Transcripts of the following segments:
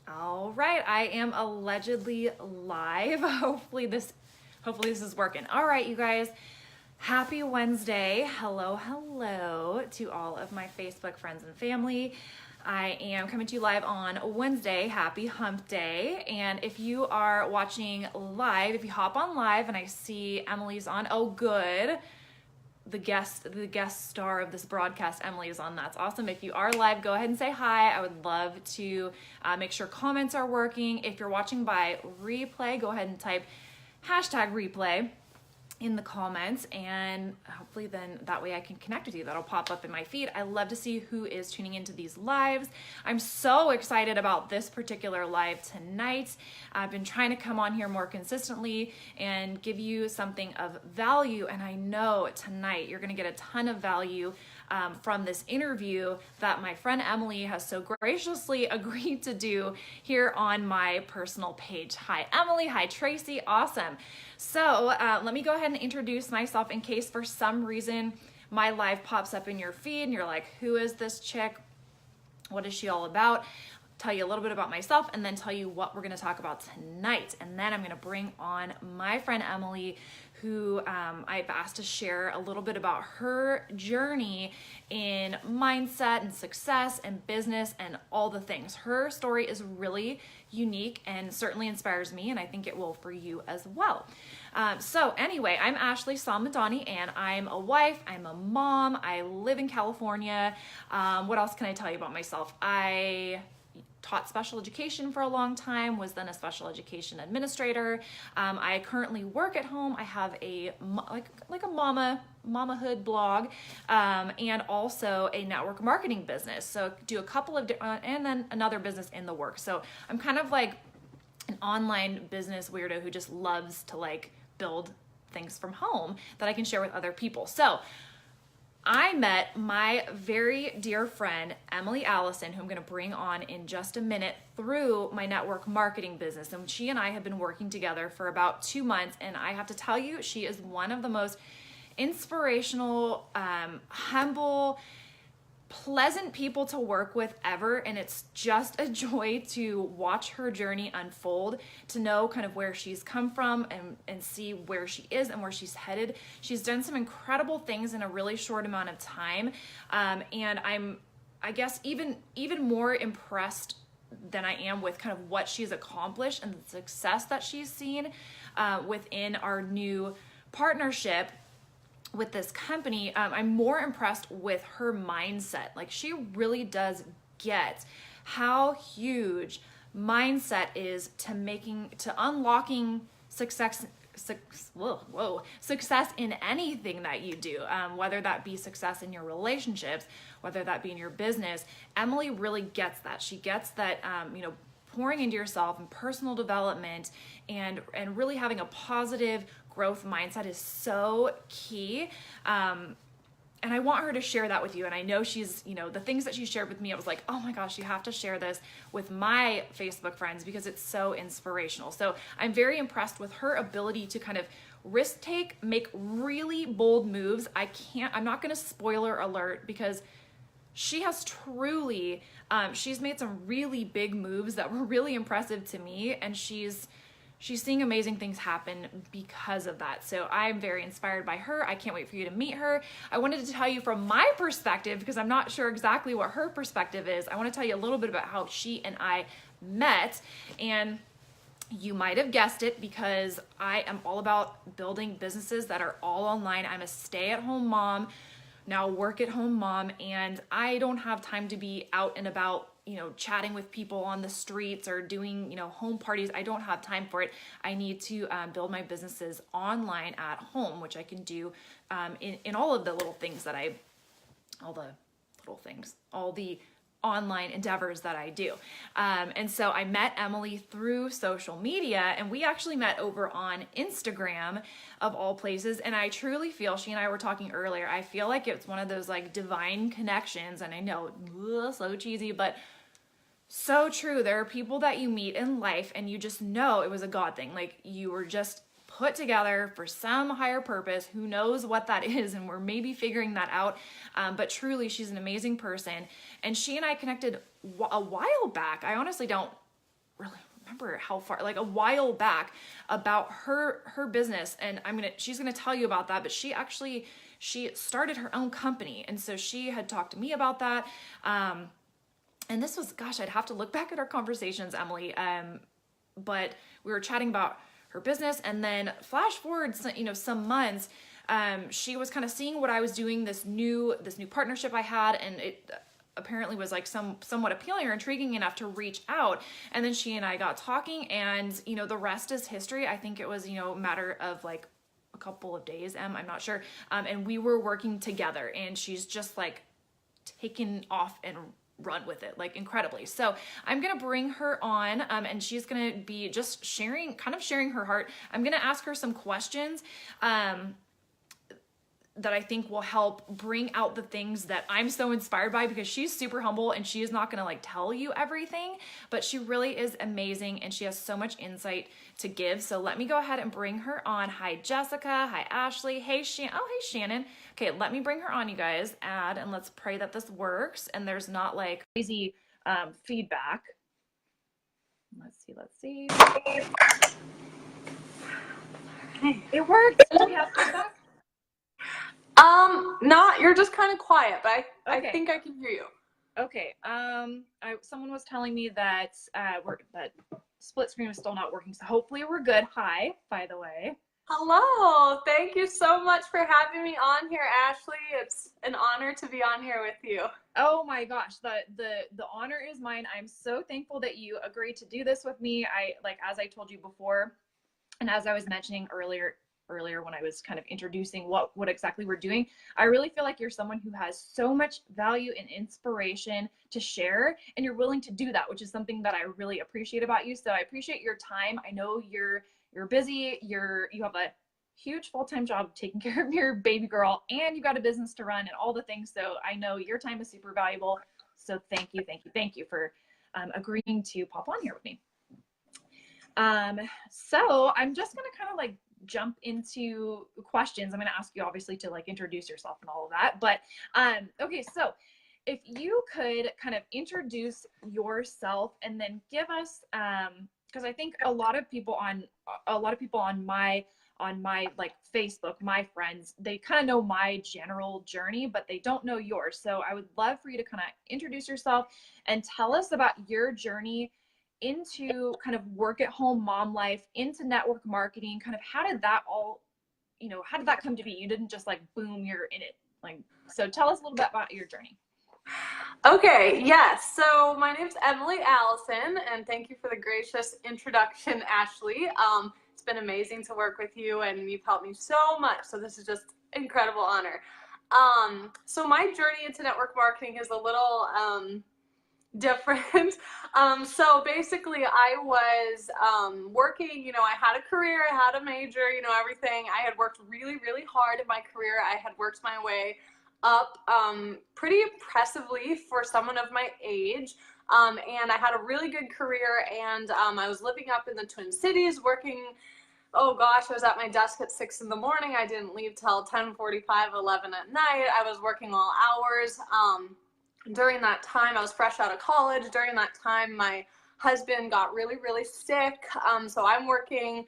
All right, I am allegedly live. Hopefully this is working. All right, you guys. Happy Wednesday. Hello to all of my Facebook friends and family. I am coming to you live on Wednesday. Happy Hump Day. And if you are watching live, if you hop on live and I see Emily's on, oh good. The guest star of this broadcast, Emily, is on. That's awesome. If you are live, go ahead and say hi. I would love to make sure comments are working. If you're watching by replay, go ahead and type #replay in the comments, and hopefully then that way I can connect with you. That'll pop up in my feed. I love to see who is tuning into these lives. I'm so excited about this particular live tonight. I've been trying to come on here more consistently and give you something of value, and I know tonight you're gonna get a ton of value from this interview that my friend Emily has so graciously agreed to do here on my personal page. Hi Emily, hi Tracy, awesome. So let me go ahead and introduce myself in case for some reason my live pops up in your feed and you're like, who is this chick? What is she all about? Tell you a little bit about myself and then tell you what we're gonna talk about tonight. And then I'm gonna bring on my friend Emily, who I've asked to share a little bit about her journey in mindset and success and business and all the things. Her story is really unique and certainly inspires me, and I think it will for you as well. So anyway, I'm Ashley Salmadani, and I'm a wife, I'm a mom, I live in California. What else can I tell you about myself? I taught special education for a long time, was then a special education administrator. I currently work at home. I have a like a mamahood blog, and also a network marketing business. So do a couple of and then another business in the works. So I'm kind of like an online business weirdo who just loves to like build things from home that I can share with other people. So I met my very dear friend, Emily Allison, who I'm going to bring on in just a minute, through my network marketing business. And she and I have been working together for about 2 months. And I have to tell you, she is one of the most inspirational, humble, pleasant people to work with ever, and it's just a joy to watch her journey unfold, to know kind of where she's come from and see where she is and where she's headed. She's done some incredible things in a really short amount of time, and I guess even more impressed than I am with kind of what she's accomplished and the success that she's seen within our new partnership with this company. I'm more impressed with her mindset. Like, she really does get how huge mindset is to unlocking success in anything that you do, whether that be success in your relationships, whether that be in your business. Emily really gets that. She gets that, pouring into yourself and personal development and really having a positive growth mindset is so key. And I want her to share that with you. And I know she's, the things that she shared with me, I was like, oh my gosh, you have to share this with my Facebook friends because it's so inspirational. So I'm very impressed with her ability to kind of risk take, make really bold moves. I'm not going to spoiler alert because she has truly, she's made some really big moves that were really impressive to me. And she's seeing amazing things happen because of that. So I'm very inspired by her. I can't wait for you to meet her. I wanted to tell you from my perspective, because I'm not sure exactly what her perspective is. I want to tell you a little bit about how she and I met. And you might have guessed it, because I am all about building businesses that are all online. I'm a stay-at-home mom, now work-at-home mom, and I don't have time to be out and about chatting with people on the streets or doing, home parties. I don't have time for it. I need to build my businesses online at home, which I can do in all of the little things that all the online endeavors that I do. And so I met Emily through social media, and we actually met over on Instagram of all places. And I truly feel, she and I were talking earlier, I feel like it's one of those like divine connections. And I know, so cheesy, but so true. There are people that you meet in life and you just know it was a God thing. Like, you were just put together for some higher purpose. Who knows what that is, and we're maybe figuring that out. But truly, she's an amazing person. And she and I connected a while back. I honestly don't really remember how far, like a while back, about her business, and she's gonna tell you about that. But she started her own company, and so she had talked to me about that. And this was, gosh, I'd have to look back at our conversations, Emily. But we were chatting about her business, and then flash forward, some months, she was kind of seeing what I was doing, this new partnership I had, and it apparently was like somewhat appealing or intriguing enough to reach out. And then she and I got talking, and the rest is history. I think it was a matter of like a couple of days, I'm not sure, and we were working together, and she's just like taken off and run with it like incredibly. So I'm gonna bring her on, and she's gonna be just sharing her heart. I'm gonna ask her some questions that I think will help bring out the things that I'm so inspired by, because she's super humble and she is not going to like tell you everything, but she really is amazing and she has so much insight to give. So let me go ahead and bring her on. Hi, Jessica. Hi, Ashley. Hey, hey, Shannon. Okay, let me bring her on, you guys. Add, and let's pray that this works and there's not like crazy feedback. Let's see. It worked. Do we have feedback? Not, you're just kind of quiet, but I think I can hear you. Okay. Someone was telling me that that split screen was still not working, so hopefully we're good. Hi, by the way. Hello. Thank you so much for having me on here, Ashley. It's an honor to be on here with you. Oh my gosh, the honor is mine. I'm so thankful that you agreed to do this with me. As I told you before, and as I was mentioning earlier when I was kind of introducing what exactly we're doing, I really feel like you're someone who has so much value and inspiration to share, and you're willing to do that, which is something that I really appreciate about you. So I appreciate your time. I know you're busy. You have a huge full-time job taking care of your baby girl, and you got a business to run and all the things. So I know your time is super valuable. So thank you for agreeing to pop on here with me. So I'm just gonna kind of like jump into questions. I'm going to ask you obviously to like introduce yourself and all of that, but okay, so if you could kind of introduce yourself and then give us because I think a lot of people on my like Facebook, my friends, they kind of know my general journey, but they don't know yours. So I would love for you to kind of introduce yourself and tell us about your journey into kind of work at home mom life, into network marketing. Kind of how did that come to be? You didn't just like boom, you're in it. Like, so tell us a little bit about your journey. Okay, yes. So my name's Emily Allison, and thank you for the gracious introduction, Ashley. It's been amazing to work with you, and you've helped me so much. So this is just incredible honor. So my journey into network marketing is a little different. So basically I was working, I had a career, I had a major, everything. I had worked really, really hard in my career. I had worked my way up pretty impressively for someone of my age. And I had a really good career, and I was living up in the Twin Cities working. Oh gosh, I was at my desk at 6 in the morning. I didn't leave till 10:45, 11 at night. I was working all hours. During that time, I was fresh out of college. During that time, my husband got really, really sick. So I'm working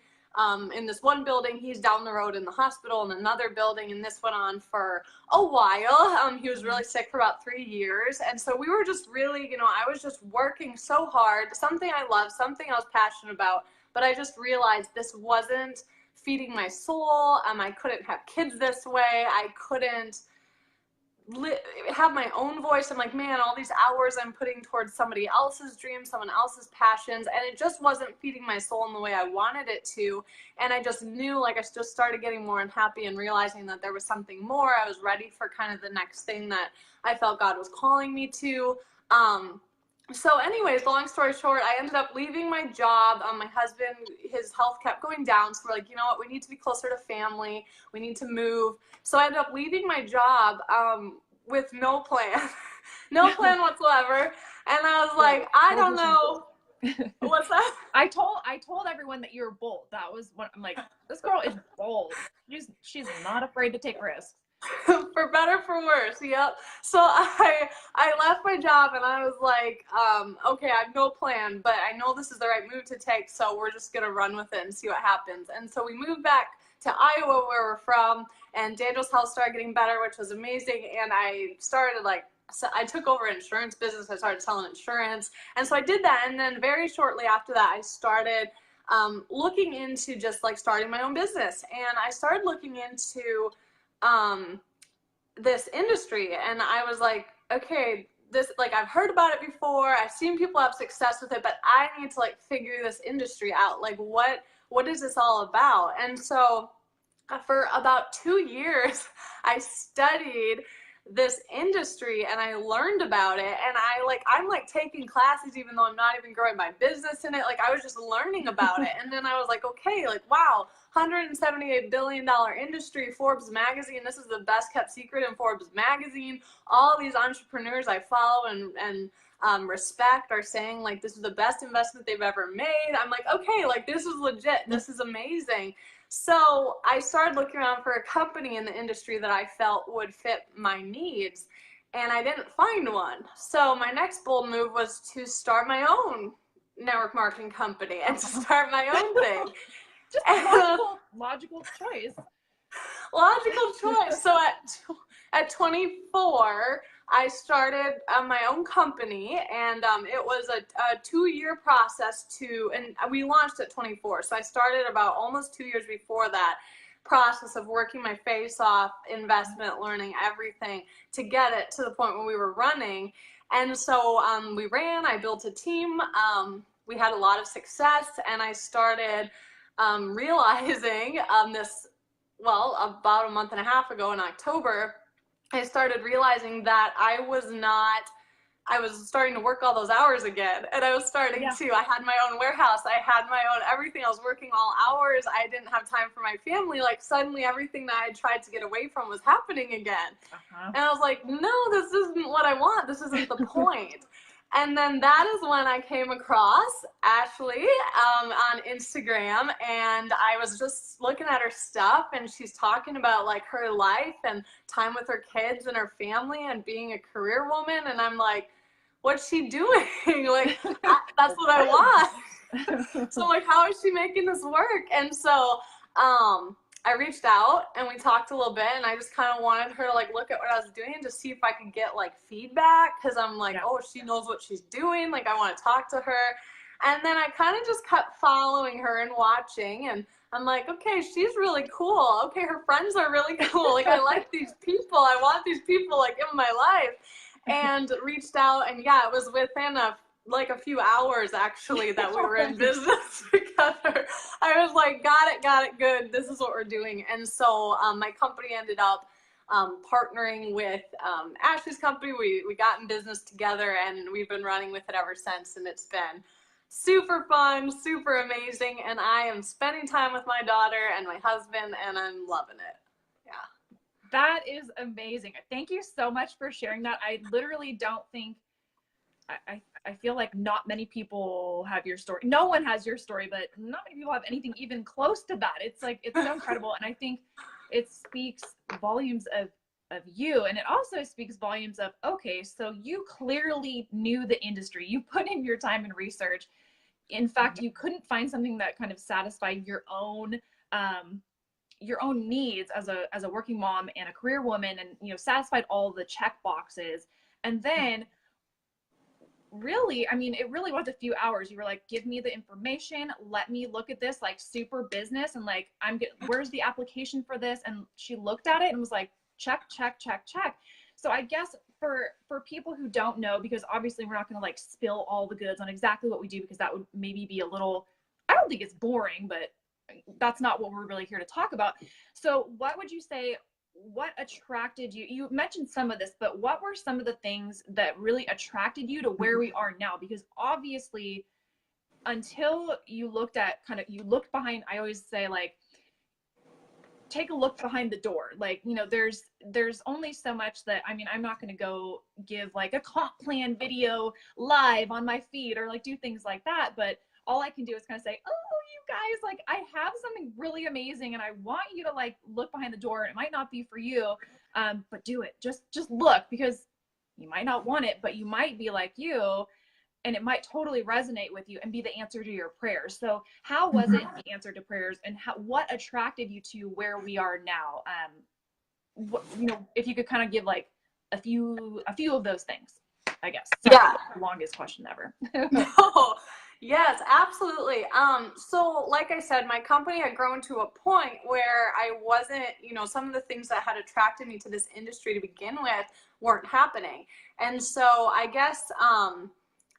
in this one building. He's down the road in the hospital in another building, and this went on for a while. He was really sick for about 3 years. And so we were just really, I was just working so hard, something I love, something I was passionate about, but I just realized this wasn't feeding my soul. I couldn't have kids this way. I couldn't have my own voice. I'm like, man, all these hours I'm putting towards somebody else's dreams, someone else's passions, and it just wasn't feeding my soul in the way I wanted it to. And I just knew, like, I just started getting more unhappy and realizing that there was something more. I was ready for kind of the next thing that I felt God was calling me to. So anyways, long story short, I ended up leaving my job. My husband, his health kept going down. So we're like, you know what, we need to be closer to family. We need to move. So I ended up leaving my job with no plan, no plan whatsoever. And I was like, I don't know. What's that? I told everyone that you're bold. That was what I'm like, this girl is bold. She's not afraid to take risks. For better, for worse. Yep. So I left my job and I was like, okay, I have no plan, but I know this is the right move to take, so we're just gonna run with it and see what happens. And so we moved back to Iowa, where we're from, and Daniel's health started getting better, which was amazing. And I started like, so I took over insurance business. I started selling insurance, and so I did that. And then very shortly after that, I started looking into just like starting my own business, and I started looking into um, this industry, and I was like, okay, this, like, I've heard about it before, I've seen people have success with it, but I need to like figure this industry out. Like, what is this all about? And so for about 2 years I studied this industry and I learned about it, and I'm like taking classes even though I'm not even growing my business in it. Like, I was just learning about it, and then I was like, okay, like, wow, $178 billion industry, Forbes magazine, this is the best kept secret in Forbes magazine. All these entrepreneurs I follow and respect are saying like this is the best investment they've ever made. I'm like, okay, like, this is legit, this is amazing. So I started looking around for a company in the industry that I felt would fit my needs, and I didn't find one. So my next bold move was to start my own network marketing company and to start my own thing. Just a logical choice. Logical choice. So at 24, I started my own company, and it was a 2-year process and we launched at 24. So I started about almost 2 years before that process of working my face off, investment, learning everything to get it to the point where we were running. And so we ran, I built a team, we had a lot of success, and I started realizing about a month and a half ago in October, I started realizing that I was starting to work all those hours again, and I was starting to, I had my own warehouse, I had my own everything, I was working all hours, I didn't have time for my family. Like, suddenly everything that I tried to get away from was happening again. And I was like, no, this isn't what I want, this isn't the point. And then that is when I came across Ashley on Instagram, and I was just looking at her stuff, and she's talking about like her life and time with her kids and her family and being a career woman, and I'm like, what's she doing? Like, that's what I want. So I'm like, how is she making this work? And so I reached out and we talked a little bit, and I just kind of wanted her to like look at what I was doing to see if I could get like feedback, because I'm like, oh, she knows what she's doing, like, I want to talk to her. And then I kind of just kept following her and watching, and I'm like, okay, she's really cool, okay, her friends are really cool, like, I like these people, I want these people like in my life. And reached out, and yeah, it was within a few hours actually that we were in business together. I was like, got it, good, this is what we're doing. And so my company ended up partnering with Ashley's company. We got in business together, and we've been running with it ever since, and it's been super fun, super amazing, and I am spending time with my daughter and my husband, and I'm loving it. Yeah. That is amazing. Thank you so much for sharing that. I literally don't think, I feel like not many people have your story. No one has your story, but not many people have anything even close to that. It's like, it's so incredible. And I think it speaks volumes of you. And it also speaks volumes of, okay, so you clearly knew the industry. You put in your time and research. In fact, you couldn't find something that kind of satisfied your own needs as a working mom and a career woman, and, you know, satisfied all the check boxes. And then really, I mean, it really was a few hours. You were like, give me the information, let me look at this, like, super business, and like, where's the application for this? And she looked at it and was like, check. So I guess for people who don't know, because obviously we're not going to like spill all the goods on exactly what we do, because that would maybe be a little, I don't think it's boring, but that's not what we're really here to talk about. So what would you say, what attracted you? You mentioned some of this, but what were some of the things that really attracted you to where we are now? Because obviously, until you looked behind, I always say, like, take a look behind the door. Like, you know, there's only so much that, I mean, I'm not going to go give like a comp plan video live on my feed or like do things like that, but all I can do is kind of say, oh, you guys, like, I have something really amazing and I want you to like look behind the door. It might not be for you, but do it. Just look, because you might not want it, but you might be like you, and it might totally resonate with you and be the answer to your prayers. So how was it the answer to prayers, and what attracted you to where we are now? If you could kind of give like a few of those things, I guess. Sorry, Yeah. longest question ever. No. Yes, absolutely. So like I said, my company had grown to a point where I wasn't, some of the things that had attracted me to this industry to begin with weren't happening. And so I guess,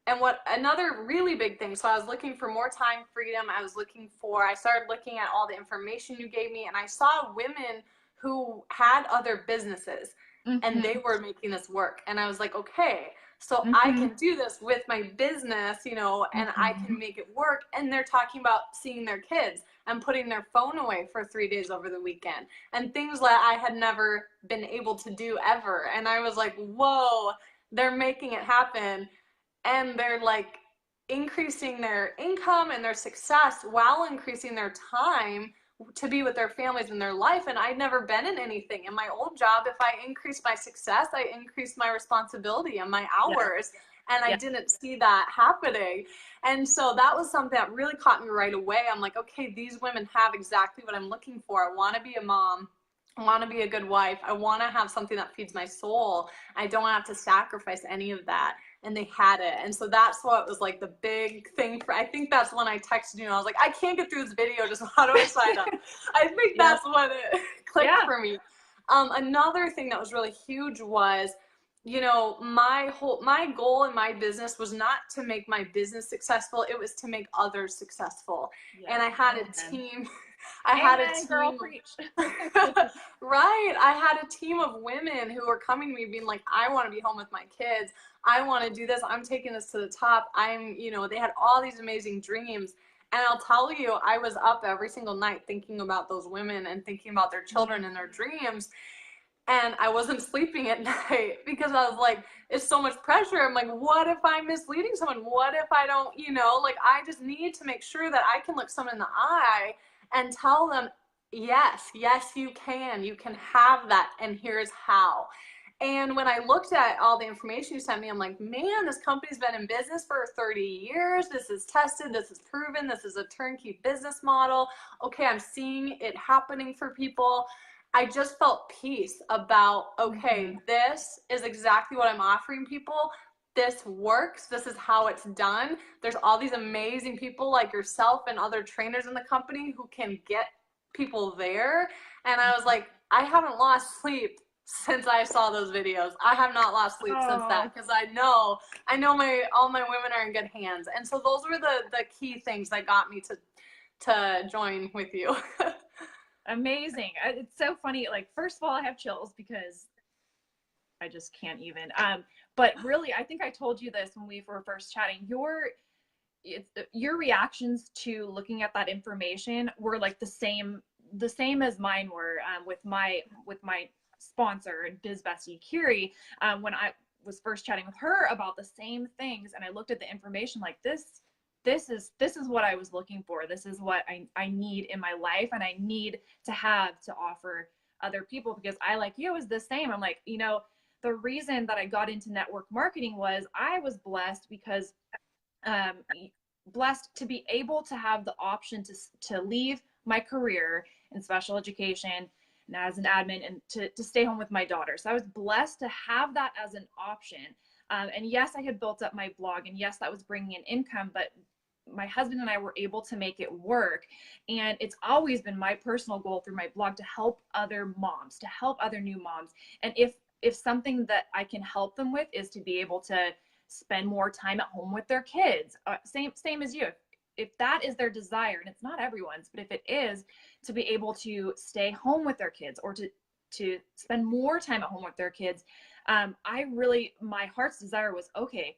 and what another really big thing, so I was looking for more time freedom. I started looking at all the information you gave me, and I saw women who had other businesses and they were making this work. And I was like, okay, so I can do this with my business, and I can make it work. And they're talking about seeing their kids and putting their phone away for 3 days over the weekend and things that I had never been able to do ever. And I was like, whoa, they're making it happen. And they're like increasing their income and their success while increasing their time to be with their families and their life. And I'd never been in anything. In my old job, if I increased my success, I increased my responsibility and my hours. Yeah. And I didn't see that happening. And so that was something that really caught me right away. I'm like, okay, these women have exactly what I'm looking for. I want to be a mom. I want to be a good wife. I want to have something that feeds my soul. I don't have to sacrifice any of that. And they had it. And so that's what was like the big thing I think that's when I texted you and I was like, I can't get through this video, just how do I sign up? I think that's when it clicked for me. Another thing that was really huge was, my goal in my business was not to make my business successful, it was to make others successful. And I had a team. Girl, preach. Right. I had a team of women who were coming to me being like, I want to be home with my kids. I want to do this. I'm taking this to the top. They had all these amazing dreams. And I'll tell you, I was up every single night thinking about those women and thinking about their children and their dreams. And I wasn't sleeping at night because I was like, it's so much pressure. I'm like, what if I'm misleading someone? What if I don't, I just need to make sure that I can look someone in the eye and tell them, yes, you can have that. And here's how. And when I looked at all the information you sent me, I'm like, man, this company's been in business for 30 years. This is tested. This is proven. This is a turnkey business model. Okay, I'm seeing it happening for people. I just felt peace about, okay, this is exactly what I'm offering people. This works. This is how it's done. There's all these amazing people like yourself and other trainers in the company who can get people there. And I was like, I haven't lost sleep since I saw those videos. I have not lost sleep since that, because I know all my women are in good hands. And so those were the key things that got me to join with you. Amazing. It's so funny. Like, first of all, I have chills because I just can't even. But really, I think I told you this when we were first chatting. Your reactions to looking at that information were like the same as mine were, with my sponsor and biz bestie Kiri, when I was first chatting with her about the same things, and I looked at the information like this is what I was looking for. This is what I need in my life, and I need to have to offer other people, because I, like you, was the same. I'm like, the reason that I got into network marketing was I was blessed because blessed to be able to have the option to leave my career in special education and as an admin, and to stay home with my daughter. So I was blessed to have that as an option. And yes, I had built up my blog, and yes, that was bringing in income, but my husband and I were able to make it work. And it's always been my personal goal through my blog to help other moms, to help other new moms. And if something that I can help them with is to be able to spend more time at home with their kids, same as you. If that is their desire, and it's not everyone's, but if it is, to be able to stay home with their kids, or to spend more time at home with their kids, my heart's desire was, okay,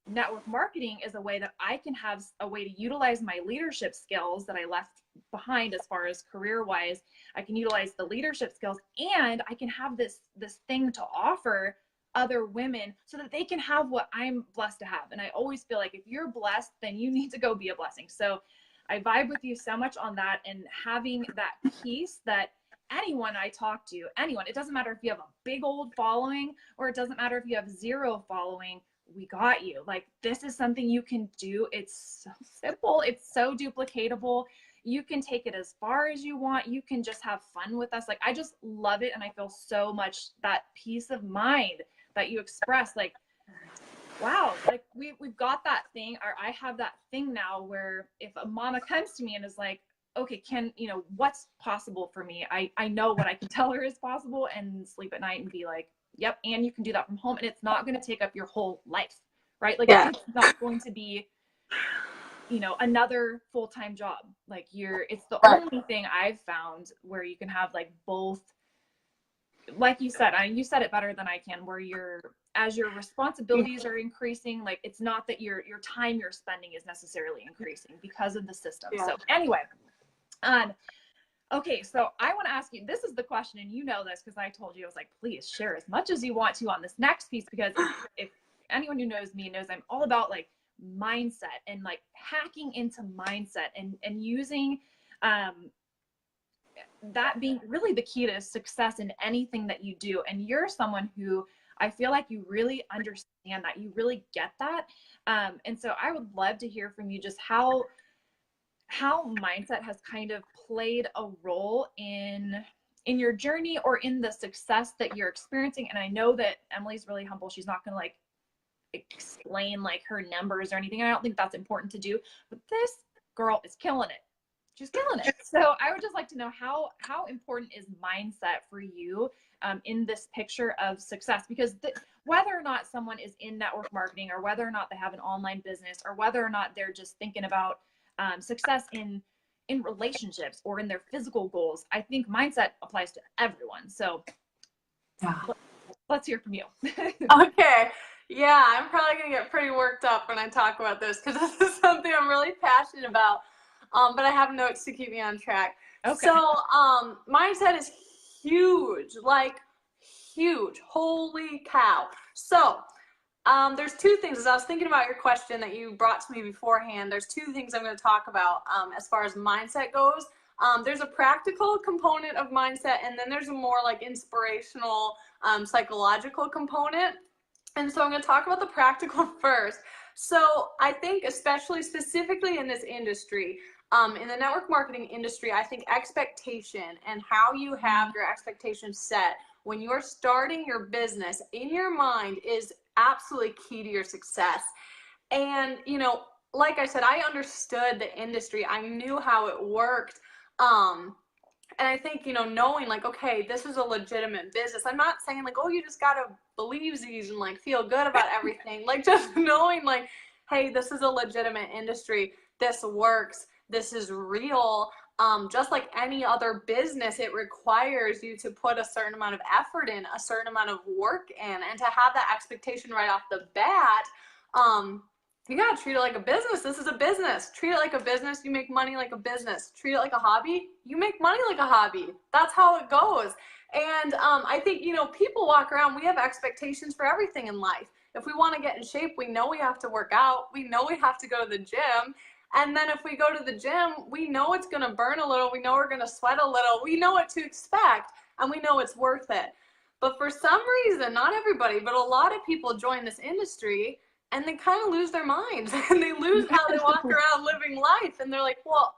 network marketing is a way that I can have a way to utilize my leadership skills that I left behind as far as career wise. I can utilize the leadership skills, and I can have this thing to offer other women so that they can have what I'm blessed to have. And I always feel like if you're blessed, then you need to go be a blessing. So I vibe with you so much on that, and having that peace that anyone I talk to, anyone, it doesn't matter if you have a big old following or it doesn't matter if you have zero following, we got you. Like, this is something you can do. It's so simple. It's so duplicatable. You can take it as far as you want. You can just have fun with us. Like, I just love it. And I feel so much that peace of mind that you express. Like, wow, like we've got that thing, or I have that thing now where if a mama comes to me and is like, okay, what's possible for me? I know what I can tell her is possible, and sleep at night and be like, yep, and you can do that from home, and it's not going to take up your whole life, right? Like, it's not going to be, another full-time job. Like, it's the only thing I've found where you can have like both, like you said, you said it better than I can, where as your responsibilities are increasing, like, it's not that your time you're spending is necessarily increasing because of the system. So anyway, okay, so I want to ask you, this is the question, and you know this because I told you, I was like, please share as much as you want to on this next piece, because if anyone who knows me knows I'm all about like mindset and like hacking into mindset and using that being really the key to success in anything that you do. And you're someone who I feel like you really understand that, you really get that. And so I would love to hear from you just how mindset has kind of played a role in your journey or in the success that you're experiencing. And I know that Emily's really humble. She's not going to like explain like her numbers or anything. I don't think that's important to do, but this girl is killing it. She's killing it. So I would just like to know how important is mindset for you in this picture of success? Because whether or not someone is in network marketing, or whether or not they have an online business, or whether or not they're just thinking about success in relationships or in their physical goals, I think mindset applies to everyone. So let's hear from you. Okay. Yeah, I'm probably going to get pretty worked up when I talk about this, because this is something I'm really passionate about. But I have notes to keep me on track. Okay. So mindset is huge, like huge. Holy cow. So there's two things. As I was thinking about your question that you brought to me beforehand, there's two things I'm going to talk about as far as mindset goes. There's a practical component of mindset, and then there's a more like inspirational, psychological component. And so I'm going to talk about the practical first. So I think especially specifically in this industry, in the network marketing industry, I think expectation and how you have your expectations set when you're starting your business in your mind is absolutely key to your success. And, like I said, I understood the industry. I knew how it worked. And I think, knowing like, okay, this is a legitimate business. I'm not saying like, oh, you just got to believe these and like feel good about everything. Like, just knowing like, hey, this is a legitimate industry. This works. This is real. Just like any other business, it requires you to put a certain amount of effort in, a certain amount of work in, and to have that expectation right off the bat, you gotta treat it like a business. This is a business. Treat it like a business. You make money like a business. Treat it like a hobby. You make money like a hobby. That's how it goes. And I think, people walk around, we have expectations for everything in life. If we want to get in shape, we know we have to work out. We know we have to go to the gym. And then if we go to the gym, we know it's going to burn a little. We know we're going to sweat a little. We know what to expect, and we know it's worth it. But for some reason, not everybody, but a lot of people join this industry and they kind of lose their minds and they lose how they walk around living life. And they're like, well,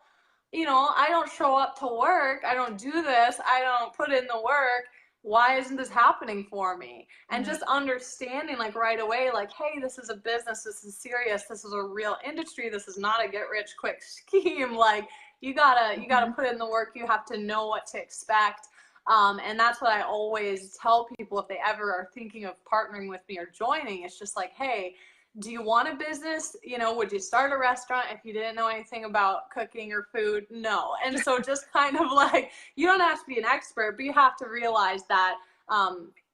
I don't show up to work. I don't do this. I don't put in the work. Why isn't this happening for me? And just understanding like right away, like, hey, this is a business. This is serious. This is a real industry. This is not a get rich quick scheme. Like, you gotta put in the work. You have to know what to expect. And that's what I always tell people if they ever are thinking of partnering with me or joining. It's just like, hey, do you want a business? Would you start a restaurant if you didn't know anything about cooking or food? No. And so just kind of like, you don't have to be an expert, but you have to realize that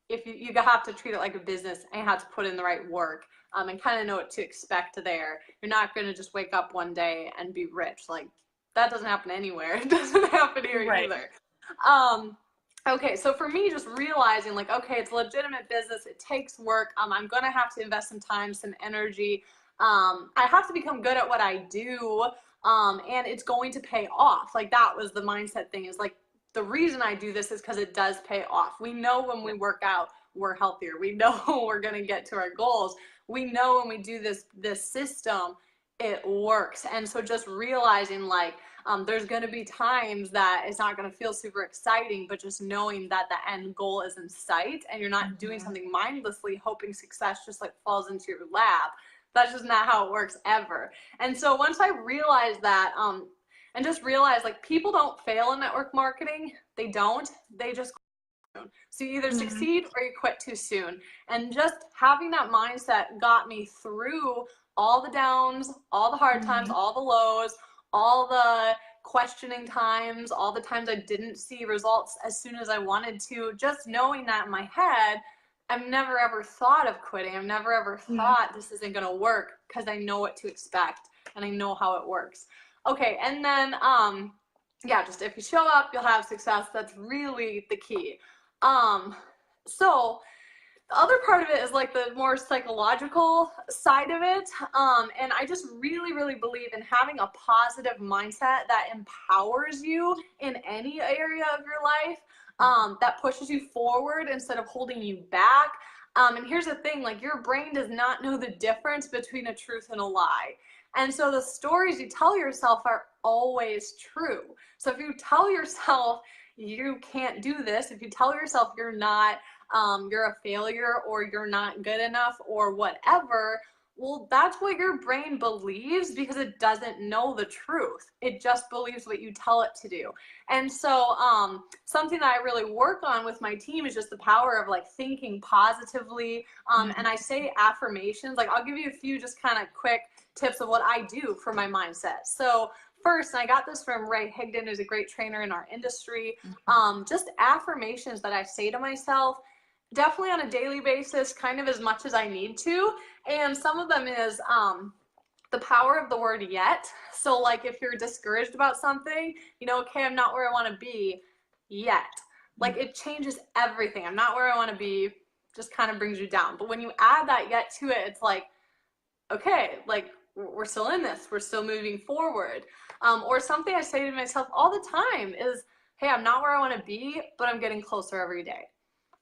if you have to treat it like a business, and you have to put in the right work and kind of know what to expect there. You're not going to just wake up one day and be rich. Like, that doesn't happen anywhere. It doesn't happen here either. Okay, so for me, just realizing like, okay, it's a legitimate business. It takes work. I'm gonna have to invest some time, some energy. I have to become good at what I do, and it's going to pay off. Like that was the mindset thing. Is like the reason I do this is because it does pay off. We know when we work out, we're healthier. We know we're gonna get to our goals. We know when we do this system, it works. And so just realizing like there's going to be times that it's not going to feel super exciting, but just knowing that the end goal is in sight and you're not doing something mindlessly hoping success just like falls into your lap. That's just not how it works ever. And so once I realized that, and just realized like people don't fail in network marketing, they don't, they just so you either succeed or you quit too soon. And just having that mindset got me through all the downs, all the hard times, all the lows, all the questioning times, all the times I didn't see results as soon as I wanted to. Just knowing that in my head, I've never ever thought of quitting. I've never ever thought this isn't going to work because I know what to expect and I know how it works. Okay, and then yeah, just if you show up, you'll have success. That's really the key. So the other part of it is like the more psychological side of it. And I just really believe in having a positive mindset that empowers you in any area of your life, that pushes you forward instead of holding you back. And here's the thing, like your brain does not know the difference between a truth and a lie. And so the stories you tell yourself are always true. So if you tell yourself you can't do this, if you tell yourself you're not, you're a failure or you're not good enough or whatever, well, that's what your brain believes because it doesn't know the truth. It just believes what you tell it to do. And so something that I really work on with my team is just the power of like thinking positively. And I say affirmations. Like I'll give you a few just kind of quick tips of what I do for my mindset. So first, and I got this from Ray Higdon, who's a great trainer in our industry, just affirmations that I say to myself, definitely on a daily basis, kind of as much as I need to. And some of them is the power of the word yet. So like if you're discouraged about something, you know, okay, I'm not where I want to be yet. Like it changes everything. I'm not where I want to be, just kind of brings you down. But when you add that yet to it, it's like, okay, like we're still in this, we're still moving forward. Or something I say to myself all the time is, hey, I'm not where I want to be, but I'm getting closer every day.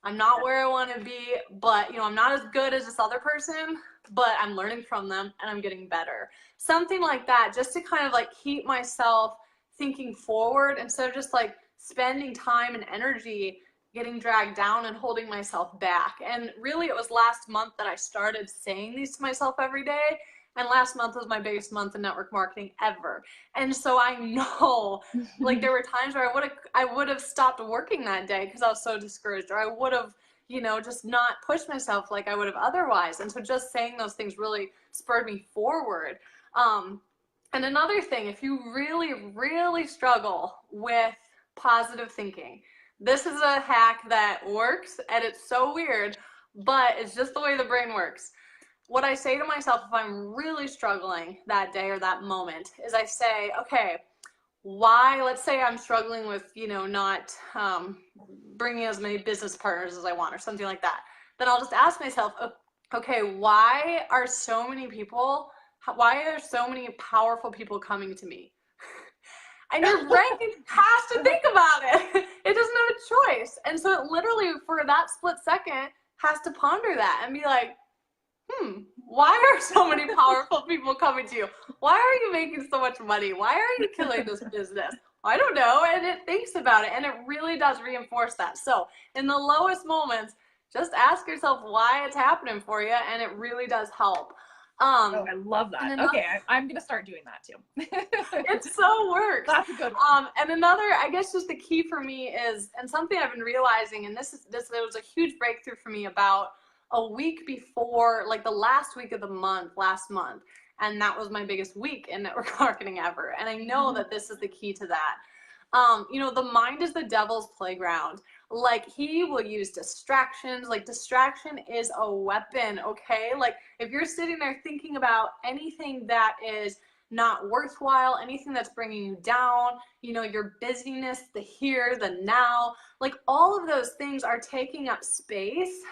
I'm not where I want to be, but you know, I'm not as good as this other person, but I'm learning from them and I'm getting better. Something like that, just to kind of like keep myself thinking forward instead of just like spending time and energy getting dragged down and holding myself back. And really it was last month that I started saying these to myself every day. And last month was my biggest month in network marketing ever. And so I know like there were times where I would have stopped working that day because I was so discouraged, or I would have, you know, just not pushed myself like I would have otherwise. And so just saying those things really spurred me forward. And another thing, if you really struggle with positive thinking, this is a hack that works, and it's so weird, but it's just the way the brain works. What I say to myself if I'm really struggling that day or that moment is I say, okay, why, let's say I'm struggling with, you know, not bringing as many business partners as I want or something like that. Then I'll just ask myself, okay, why are so many powerful people coming to me? And your brain has to think about it. It doesn't have a choice. And so it literally, for that split second, has to ponder that and be like, why are so many powerful people coming to you? Why are you making so much money? Why are you killing this business? I don't know. And it thinks about it, and it really does reinforce that. So in the lowest moments, just ask yourself why it's happening for you, and it really does help. Oh, I love that. Okay, I'm going to start doing that too. It so works. That's a good one. And another, I guess just the key for me is, and something I've been realizing, and this was a huge breakthrough for me about a week before, like the last week of the month, last month. And that was my biggest week in network marketing ever. And I know that this is the key to that. You know, the mind is the devil's playground. Like he will use distractions. Like distraction is a weapon, okay? Like if you're sitting there thinking about anything that is not worthwhile, anything that's bringing you down, you know, your busyness, the here, the now, like all of those things are taking up space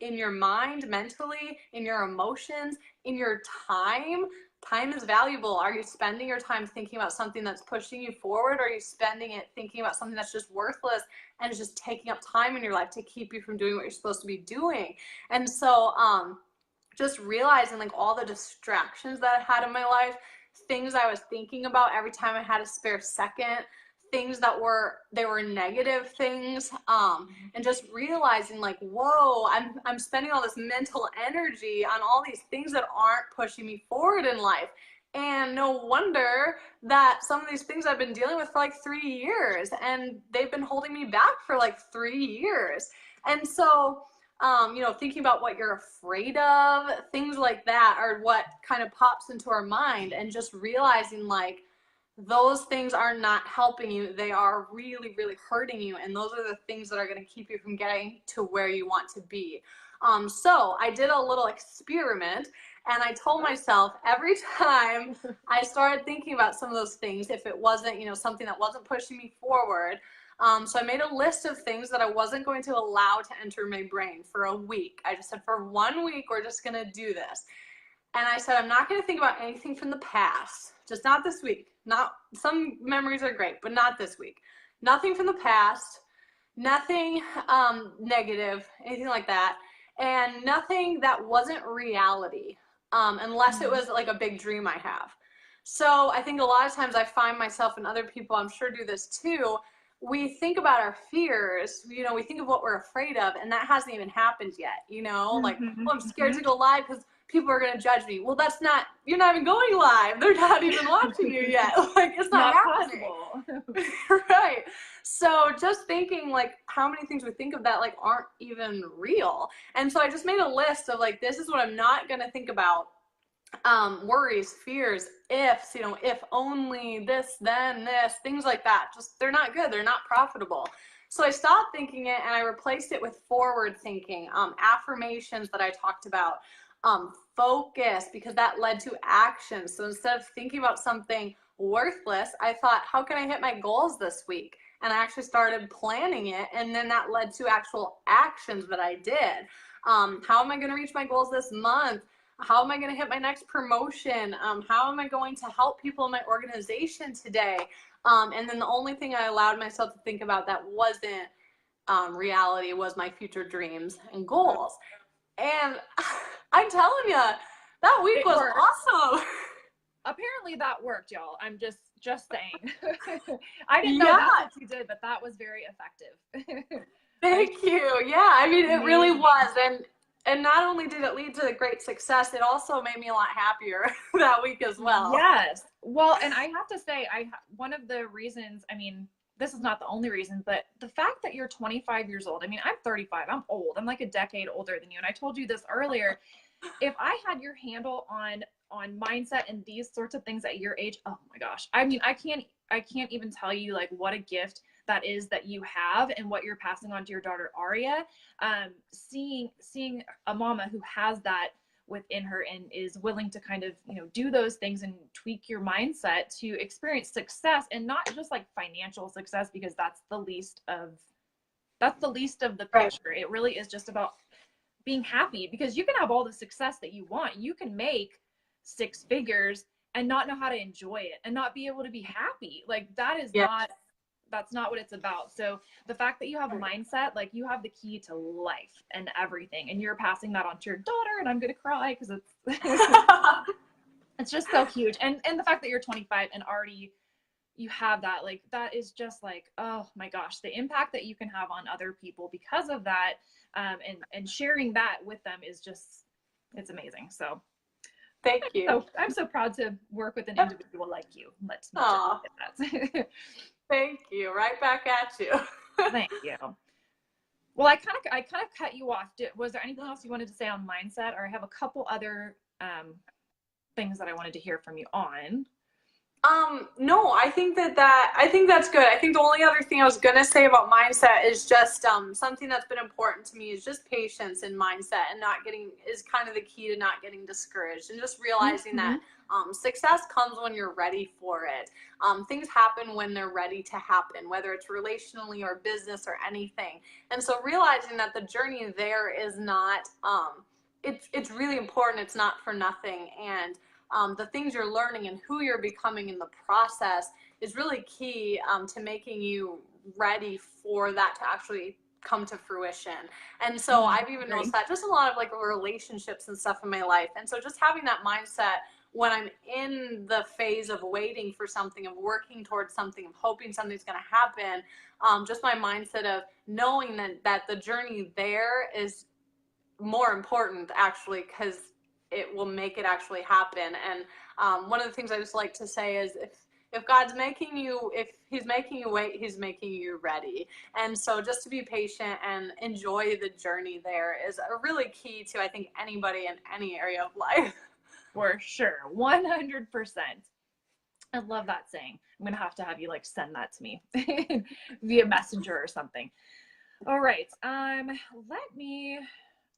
in your mind, mentally, in your emotions, in your time. Time is valuable. Are you spending your time thinking about something that's pushing you forward? Or are you spending it thinking about something that's just worthless and is just taking up time in your life to keep you from doing what you're supposed to be doing? And so just realizing like all the distractions that I had in my life, things I was thinking about every time I had a spare second, things that were negative things, and just realizing like, whoa, I'm spending all this mental energy on all these things that aren't pushing me forward in life. And no wonder that some of these things I've been dealing with for like 3 years, and they've been holding me back for like 3 years. And so you know, thinking about what you're afraid of, things like that are what kind of pops into our mind, and just realizing like those things are not helping you. They are really, really hurting you. And those are the things that are going to keep you from getting to where you want to be. So I did a little experiment, and I told myself every time I started thinking about some of those things, if it wasn't, you know, something that wasn't pushing me forward, so I made a list of things that I wasn't going to allow to enter my brain for a week. I just said, for 1 week, we're just going to do this. And I said, I'm not going to think about anything from the past, just not this week. Not, some memories are great, but not this week. Nothing from the past, nothing negative, anything like that, and nothing that wasn't reality, unless it was like a big dream I have. So I think a lot of times I find myself, and other people I'm sure do this too, we think about our fears, you know, we think of what we're afraid of, and that hasn't even happened yet, you know, like, well, I'm scared to go live because people are going to judge me. Well, that's not, you're not even going live. They're not even watching you yet. Like, it's not happening. Right. So just thinking like how many things we think of that like aren't even real. And so I just made a list of like, this is what I'm not going to think about. Worries, fears, ifs, you know, if only this, then this, things like that. Just, they're not good. They're not profitable. So I stopped thinking it, and I replaced it with forward thinking, affirmations that I talked about, focus, because that led to action. So instead of thinking about something worthless, I thought, how can I hit my goals this week? And I actually started planning it, and then that led to actual actions that I did. How am I going to reach my goals this month? How am I going to hit my next promotion? How am I going to help people in my organization today? And then the only thing I allowed myself to think about that wasn't reality was my future dreams and goals. And I'm telling you, that week was awesome. Apparently that worked, y'all. I'm just saying. I didn't know that's what you did, but that was very effective. Thank you. Yeah, I mean, it really was. And not only did it lead to great success, it also made me a lot happier that week as well. Yes. Well, and I have to say, one of the reasons, I mean, this is not the only reason, but the fact that you're 25 years old, I mean, I'm 35, I'm old. I'm like a decade older than you. And I told you this earlier. If I had your handle on mindset and these sorts of things at your age, oh my gosh. I mean, I can't even tell you like what a gift that is that you have and what you're passing on to your daughter Aria. Seeing a mama who has that within her and is willing to kind of, you know, do those things and tweak your mindset to experience success, and not just like financial success, because that's the least of the picture. It really is just about being happy, because you can have all the success that you want. You can make 6 figures and not know how to enjoy it and not be able to be happy. Like that is that's not what it's about. So the fact that you have a mindset, like you have the key to life and everything, and you're passing that on to your daughter, and I'm going to cry because it's, it's just so huge. And the fact that you're 25 and already you have that, like, that is just like, oh my gosh, the impact that you can have on other people because of that. And sharing that with them is just, it's amazing. So thank you. So I'm so proud to work with an individual like you. Let's not just get that. Thank you. Right back at you. Thank you. Well, I kind of cut you off. Was there anything else you wanted to say on mindset? Or I have a couple other things that I wanted to hear from you on. No, I think that's good. I think the only other thing I was gonna say about mindset is just something that's been important to me is just patience and mindset and not getting is kind of the key to not getting discouraged and just realizing Mm-hmm. that success comes when you're ready for it. Things happen when they're ready to happen, whether it's relationally or business or anything. And so realizing that the journey there is not it's really important. It's not for nothing. And the things you're learning and who you're becoming in the process is really key to making you ready for that to actually come to fruition. And so I've even noticed that just a lot of like relationships and stuff in my life. And so just having that mindset when I'm in the phase of waiting for something, of working towards something, of hoping something's going to happen, just my mindset of knowing that the journey there is more important actually because it will make it actually happen. And one of the things I just like to say is if God's making you, if he's making you wait, he's making you ready. And so just to be patient and enjoy the journey there is a really key to, I think, anybody in any area of life. For sure. 100%. I love that saying. I'm going to have you like send that to me via messenger or something. All right. Let me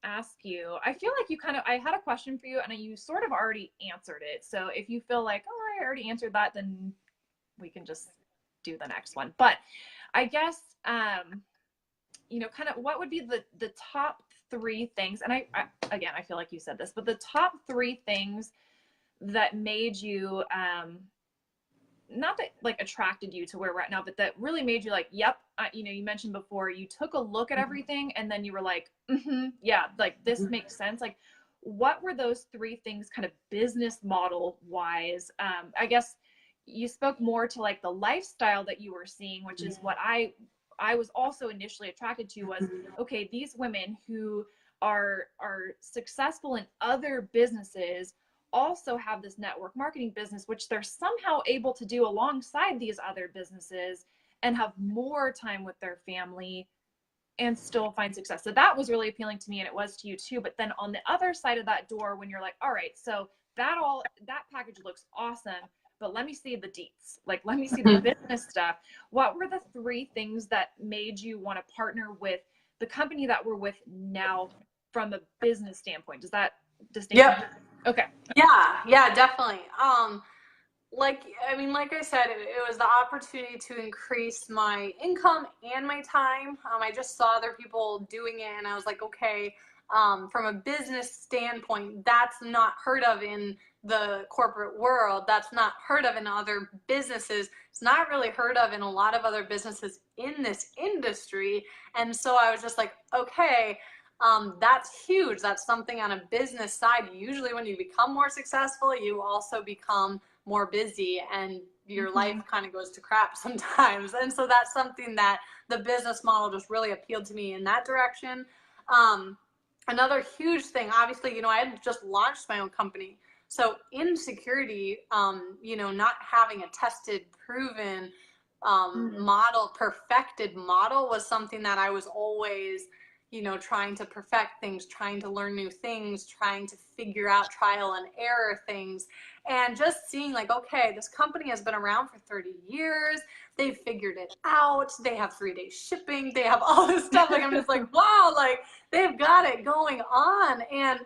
ask you, I feel like I had a question for you and you sort of already answered it. So if you feel like, oh, I already answered that, then we can just do the next one. But I guess, kind of what would be the top three things? And again, I feel like you said this, but the top three things that made you, not that like attracted you to where we're at now, but that really made you like, yep. You mentioned before you took a look at everything and then you were like, yeah, like this makes sense. Like, what were those three things kind of business model wise? I guess you spoke more to like the lifestyle that you were seeing, which is what I was also initially attracted to was, okay, these women who are successful in other businesses also have this network marketing business, which they're somehow able to do alongside these other businesses and have more time with their family and still find success. So that was really appealing to me, and it was to you too. But then on the other side of that door, when you're like, all right, so that package looks awesome, but let me see the deets. Like, let me see the business stuff. What were the three things that made you want to partner with the company that we're with now from a business standpoint? Does that distinction? Yep. Okay. Yeah, definitely. Like I said, it was the opportunity to increase my income and my time. I just saw other people doing it, and I was like, okay, from a business standpoint, that's not heard of in the corporate world. That's not heard of in other businesses. It's not really heard of in a lot of other businesses in this industry. And so I was just like, okay, that's huge. That's something on a business side. Usually when you become more successful, you also become more busy and your life kind of goes to crap sometimes. And so that's something that the business model just really appealed to me in that direction. Another huge thing, obviously, I had just launched my own company. So in security, not having a tested, proven model, perfected model was something that I was always trying to perfect things, trying to learn new things, trying to figure out trial and error things. And just seeing like, okay, this company has been around for 30 years. They've figured it out. They have 3-day shipping. They have all this stuff. Like, I'm just like, wow, like they've got it going on. And,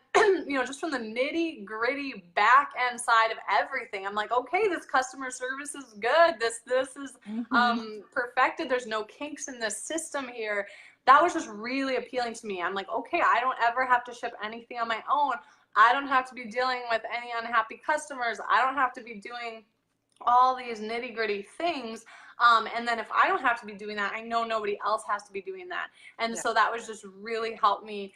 just from the nitty gritty back end side of everything, I'm like, okay, this customer service is good. This is perfected. There's no kinks in this system here. That was just really appealing to me. I'm like, okay, I don't ever have to ship anything on my own. I don't have to be dealing with any unhappy customers. I don't have to be doing all these nitty gritty things. And then if I don't have to be doing that, I know nobody else has to be doing that. And so that was just really helped me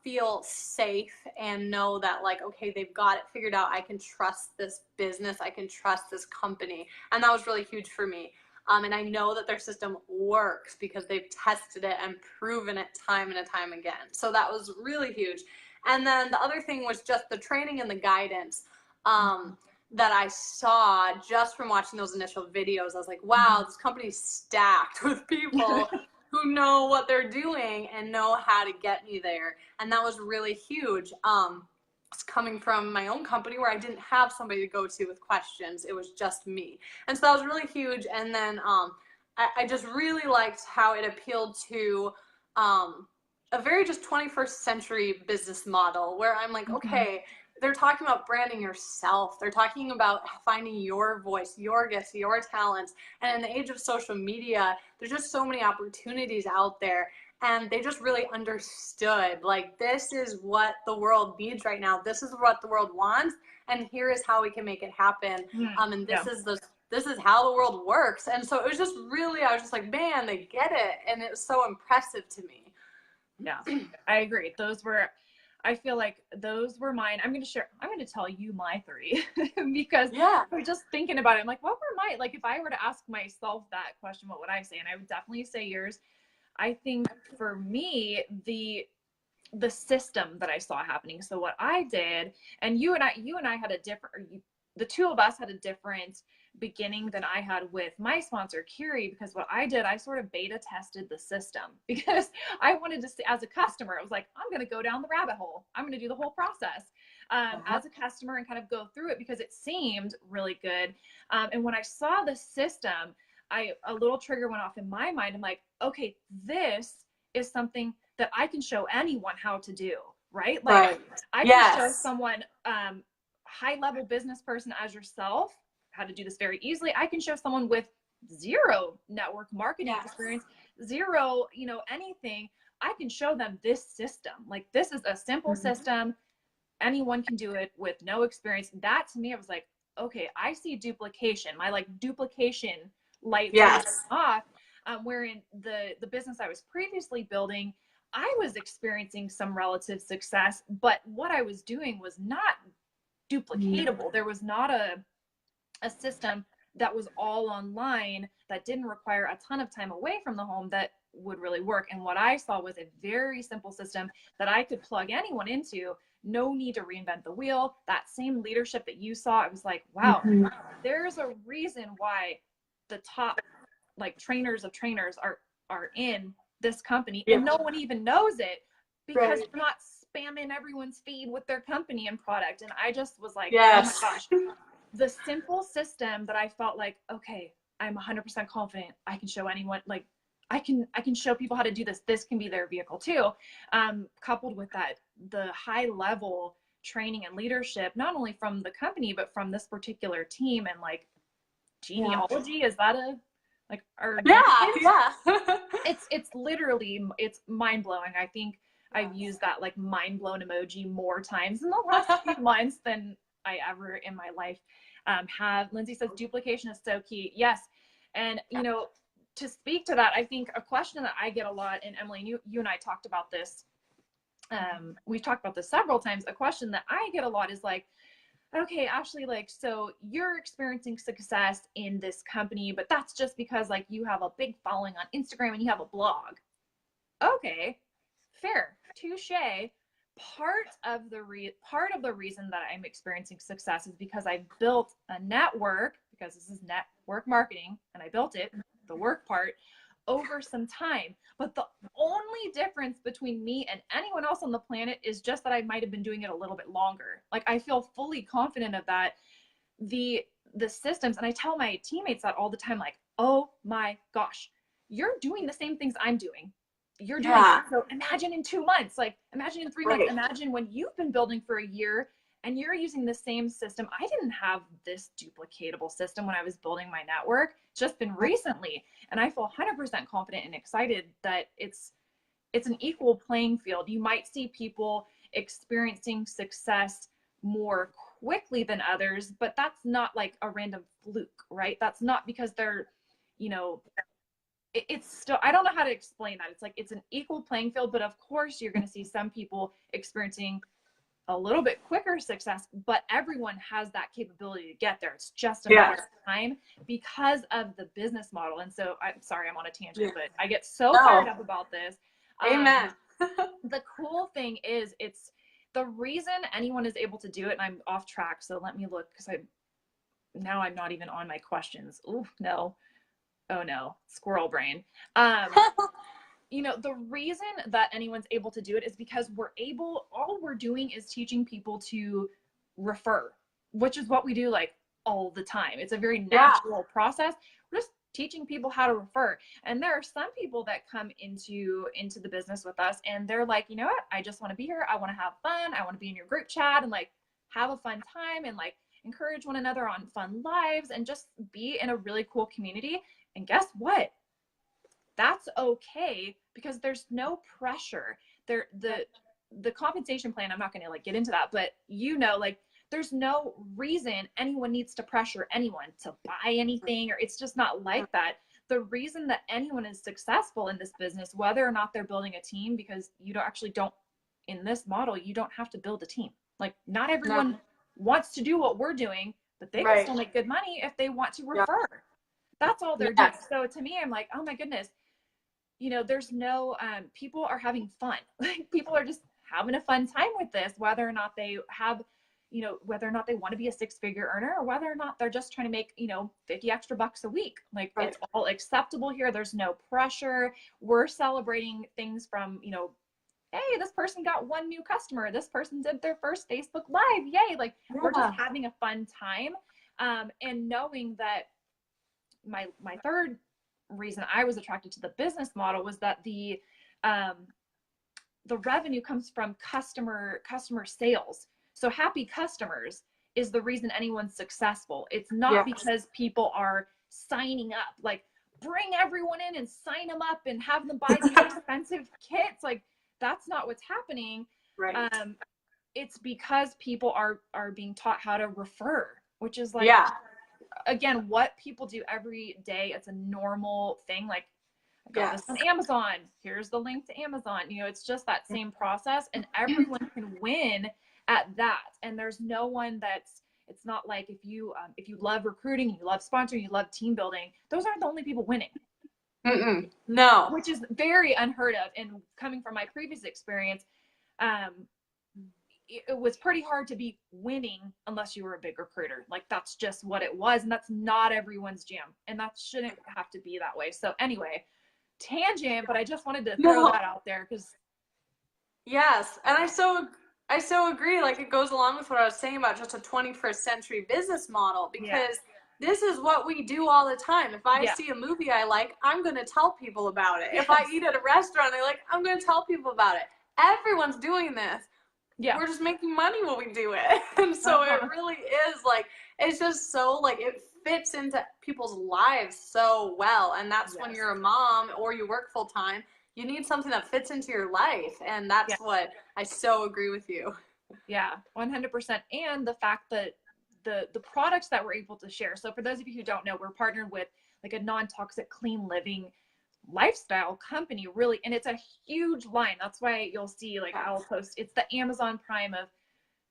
feel safe and know that like, okay, they've got it figured out. I can trust this business. I can trust this company. And that was really huge for me. And I know that their system works because they've tested it and proven it time and time again. So that was really huge. And then the other thing was just the training and the guidance that I saw just from watching those initial videos. I was like, wow, this company's stacked with people who know what they're doing and know how to get me there. And that was really huge. coming from my own company where I didn't have somebody to go to with questions. It was just me. And so that was really huge. And then I just really liked how it appealed to a very just 21st century business model where I'm like, okay, they're talking about branding yourself. They're talking about finding your voice, your gifts, your talents. And in the age of social media, there's just so many opportunities out there. And they just really understood, like, this is what the world needs right now. This is what the world wants. And here is how we can make it happen. And this is how the world works. And so it was just really, I was just like, man, they get it. And it was so impressive to me. Yeah, I agree. I feel like those were mine. I'm going to tell you my 3 because I was just thinking about it. I'm like, what were my, like, if I were to ask myself that question, what would I say? And I would definitely say yours. I think for me, the system that I saw happening. So what I did, and you and I had a different, the two of us had a different beginning than I had with my sponsor, Curie, because what I did, I sort of beta tested the system because I wanted to see, as a customer, I was like, I'm going to go down the rabbit hole. I'm going to do the whole process as a customer and kind of go through it because it seemed really good. And when I saw the system, a little trigger went off in my mind. I'm like, okay, this is something that I can show anyone how to do, right? Like I can show someone, high level business person as yourself, how to do this very easily. I can show someone with 0 network marketing experience, 0, anything. I can show them this system. Like, this is a simple system. Anyone can do it with no experience. That to me, I was like, okay, I see duplication. My like duplication lights went off. Wherein the business I was previously building, I was experiencing some relative success, but what I was doing was not duplicatable. There was not a system that was all online that didn't require a ton of time away from the home that would really work. And what I saw was a very simple system that I could plug anyone into. No need to reinvent the wheel. That same leadership that you saw, I was like, wow, there's a reason why the top like trainers of trainers are in this company and no one even knows it because they're not spamming everyone's feed with their company and product. And I just was like, oh my gosh, the simple system that I felt like, okay, I'm 100% confident I can show anyone, like I can show people how to do this. This can be their vehicle too. Coupled with that, the high level training and leadership, not only from the company, but from this particular team. And like genealogy, is that a, like, or it's literally, it's mind blowing. I think I've used that like mind blown emoji more times in the last few months than I ever in my life have. Lindsay says duplication is so key. Yes. And to speak to that, I think a question that I get a lot, and Emily, you and I talked about this. We've talked about this several times. A question that I get a lot is like, okay, Ashley, like, so you're experiencing success in this company, but that's just because like you have a big following on Instagram and you have a blog. Okay, fair, touche. Part of the reason that I'm experiencing success is because I built a network, because this is network marketing, and I built it, the work part, over some time. But the only difference between me and anyone else on the planet is just that I might have been doing it a little bit longer. Like, I feel fully confident of that. The systems, and I tell my teammates that all the time, like, oh my gosh, you're doing the same things I'm doing. You're doing it. So imagine in 2 months, like imagine in 3 months, imagine when you've been building for a year and you're using the same system. I didn't have this duplicatable system when I was building my network, just been recently. And I feel 100% confident and excited that it's an equal playing field. You might see people experiencing success more quickly than others, but that's not like a random fluke, right? That's not because they're, it's still, I don't know how to explain that. It's like, it's an equal playing field, but of course you're going to see some people experiencing a little bit quicker success, but everyone has that capability to get there. It's just a matter of time because of the business model. And so I'm sorry, I'm on a tangent, but I get so fired up about this. Amen. The cool thing is, it's the reason anyone is able to do it. And I'm off track, so let me look, because I'm not even on my questions. Ooh, no. Oh no, squirrel brain. you know, the reason that anyone's able to do it is because all we're doing is teaching people to refer, which is what we do like all the time. It's a very natural process. We're just teaching people how to refer. And there are some people that come into the business with us and they're like, you know what? I just want to be here. I want to have fun. I want to be in your group chat and like have a fun time and like encourage one another on fun lives and just be in a really cool community. And guess what? That's okay because there's no pressure there. The compensation plan, I'm not going to like get into that, but you know, like there's no reason anyone needs to pressure anyone to buy anything, or it's just not like that. The reason that anyone is successful in this business, whether or not they're building a team, because you don't in this model, you don't have to build a team. Like not everyone wants to do what we're doing, but they can still make good money if they want to refer. That's all they're doing. So to me, I'm like, oh my goodness, you know, there's no, people are having fun. Like people are just having a fun time with this, whether or not they have, you know, whether or not they want to be a 6-figure earner or whether or not they're just trying to make, you know, 50 extra bucks a week. Like it's all acceptable here. There's no pressure. We're celebrating things from, you know, hey, this person got 1 new customer. This person did their first Facebook Live. Yay. Like we're just having a fun time. And knowing that my third reason I was attracted to the business model was that the revenue comes from customer sales. So happy customers is the reason anyone's successful. It's not because people are signing up, like bring everyone in and sign them up and have them buy these expensive kits. Like that's not what's happening. Right. It's because people are being taught how to refer, which is like, again, what people do every day. It's a normal thing. Like I got this on Amazon. Here's the link to Amazon. You know, it's just that same process and everyone can win at that. And there's no one it's not like if you love recruiting, you love sponsoring, you love team building, those aren't the only people winning. No. Which is very unheard of. And coming from my previous experience, it was pretty hard to be winning unless you were a big recruiter. Like that's just what it was. And that's not everyone's jam. And that shouldn't have to be that way. So anyway, tangent, but I just wanted to throw that out there because. Yes. And I so agree. Like it goes along with what I was saying about just a 21st century business model, because this is what we do all the time. If I see a movie I like, I'm going to tell people about it. If I eat at a restaurant I like, I'm going to tell people about it. Everyone's doing this. We're just making money when we do it. And so it really is like, it's just so like, it fits into people's lives so well. And that's when you're a mom or you work full time, you need something that fits into your life. And that's what I so agree with you. Yeah, 100%. And the fact that the products that we're able to share. So for those of you who don't know, we're partnered with like a non-toxic clean living lifestyle company, really, and it's a huge line. That's why you'll see like I'll post, it's the Amazon Prime of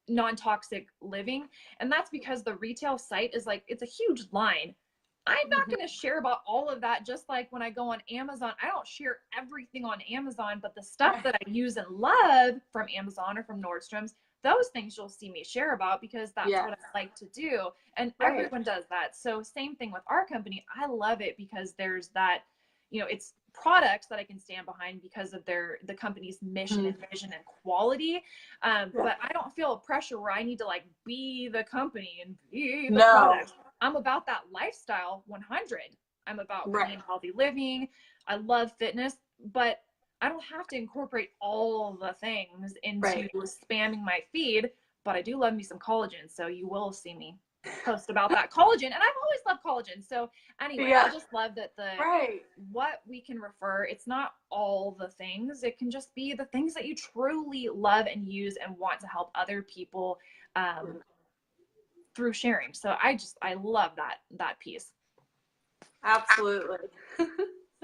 non-toxic living, and that's because the retail site is like, it's a huge line. I'm not going to share about all of that. Just like when I go on Amazon, I don't share everything on Amazon, but the stuff that I use and love from Amazon or from Nordstrom's, those things you'll see me share about because that's what I like to do. And everyone does that. So same thing with our company. I love it because there's that, you know, it's products that I can stand behind because of the company's mission and vision and quality. But I don't feel pressure where I need to like be the company and be the product. I'm about that lifestyle 100. I'm about bringing healthy living. I love fitness, but I don't have to incorporate all the things into spamming my feed, but I do love me some collagen. So you will see me post about that collagen. And I've always loved collagen. So anyway, I just love that what we can refer, it's not all the things. It can just be the things that you truly love and use and want to help other people through sharing. So I love that piece. Absolutely.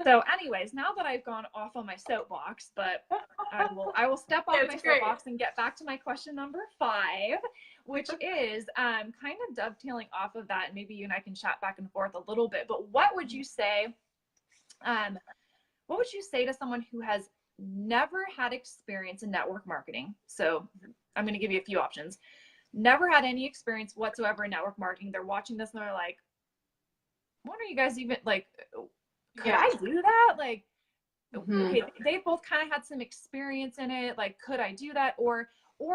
So anyways, now that I've gone off on my soapbox, but I will step off my soapbox and get back to my question number 5, which is kind of dovetailing off of that. And maybe you and I can chat back and forth a little bit, but what would you say to someone who has never had experience in network marketing? So I'm going to give you a few options. Never had any experience whatsoever in network marketing. They're watching this and they're like, what are you guys even like, could I do that? Like, Mhm. okay, they both kind of had some experience in it. Like, could I do that? Or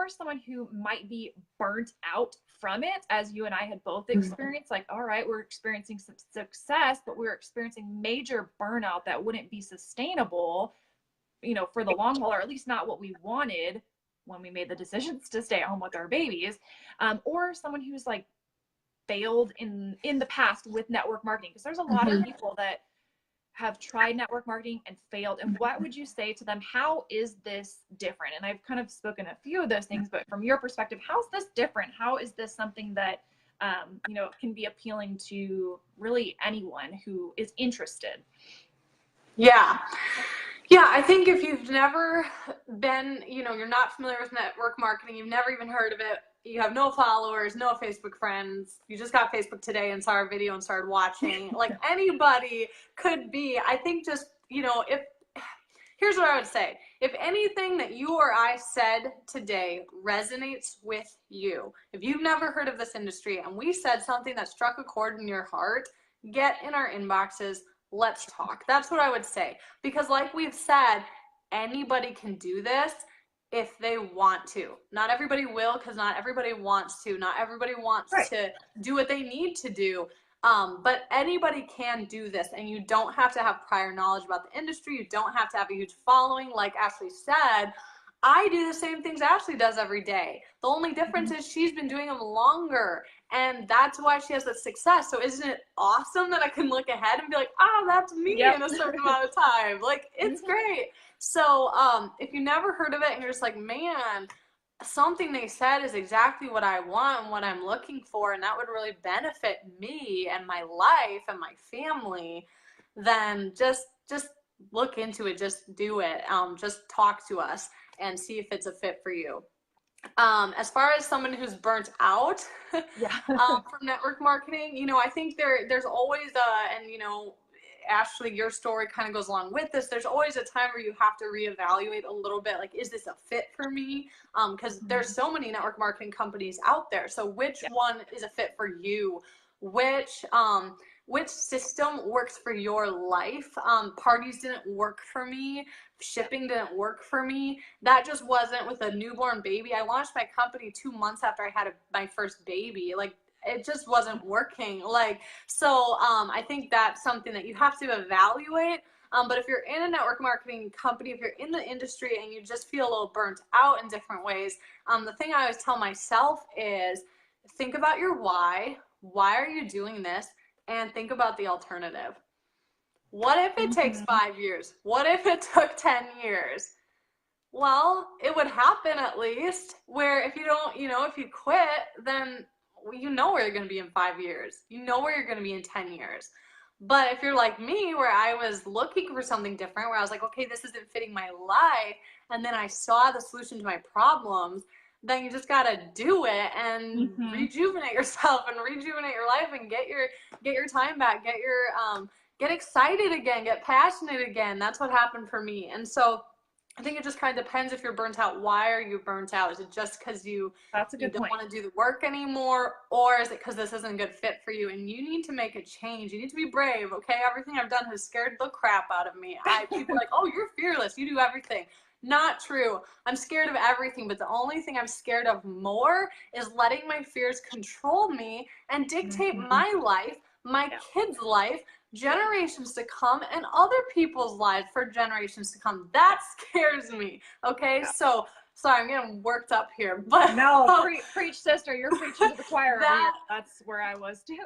someone who might be burnt out from it, as you and I had both experienced. Like, all right, we're experiencing some success, but we're experiencing major burnout that wouldn't be sustainable, for the long haul, or at least not what we wanted when we made the decisions to stay at home with our babies. Or someone who's like failed in the past with network marketing, because there's a lot of people that have tried network marketing and failed. And what would you say to them? How is this different? And I've kind of spoken a few of those things, but from your perspective, how's this different? How is this something that can be appealing to really anyone who is interested? Yeah. Yeah, I think if you've never been, you're not familiar with network marketing, you've never even heard of it, you have no followers, no Facebook friends, you just got Facebook today and saw our video and started watching, like anybody could be, I think just, here's what I would say. If anything that you or I said today resonates with you, if you've never heard of this industry and we said something that struck a chord in your heart, get in our inboxes. Let's talk. That's what I would say. Because like we've said, anybody can do this if they want to. Not everybody will, because not everybody wants to. Not everybody wants to do what they need to do. But anybody can do this, and you don't have to have prior knowledge about the industry. You don't have to have a huge following. Like Ashley said, I do the same things Ashley does every day. The only difference is she's been doing them longer, and that's why she has that success. So isn't it awesome that I can look ahead and be like, oh, that's me in a certain amount of time? Like, it's great. So if you never heard of it and you're just like, man, something they said is exactly what I want and what I'm looking for, and that would really benefit me and my life and my family, then just look into it. Just do it. Just talk to us and see if it's a fit for you. As far as someone who's burnt out from network marketing, I think there's always Ashley, your story kind of goes along with this. There's always a time where you have to reevaluate a little bit, like, is this a fit for me? Because there's so many network marketing companies out there. So which one is a fit for you? Which system works for your life? Parties didn't work for me. Shipping didn't work for me. That just wasn't with a newborn baby. I launched my company 2 months after I had my first baby. Like, it just wasn't working. I think that's something that you have to evaluate. But if you're in a network marketing company, if you're in the industry and you just feel a little burnt out in different ways, the thing I always tell myself is think about your why. Why are you doing this? And think about the alternative. What if it takes 5 years? What if it took 10 years? Well, it would happen at least, where if you don't, if you quit, then you know where you're going to be in 5 years. You know where you're going to be in 10 years. But if you're like me, where I was looking for something different, where I was like, okay, this isn't fitting my life, and then I saw the solution to my problems, then you just got to do it and rejuvenate yourself and rejuvenate your life and get your time back, get excited again, get passionate again. That's what happened for me. And so I think it just kind of depends if you're burnt out. Why are you burnt out? Is it just because you don't want to do the work anymore? Or is it because this isn't a good fit for you and you need to make a change? You need to be brave, okay? Everything I've done has scared the crap out of me. People are like, oh, you're fearless. You do everything. Not true. I'm scared of everything, but the only thing I'm scared of more is letting my fears control me and dictate my life, my kids' life, generations to come, and other people's lives for generations to come. That scares me. Okay, so sorry, I'm getting worked up here, but no, preach, sister. You're preaching to the choir. That's where I was too.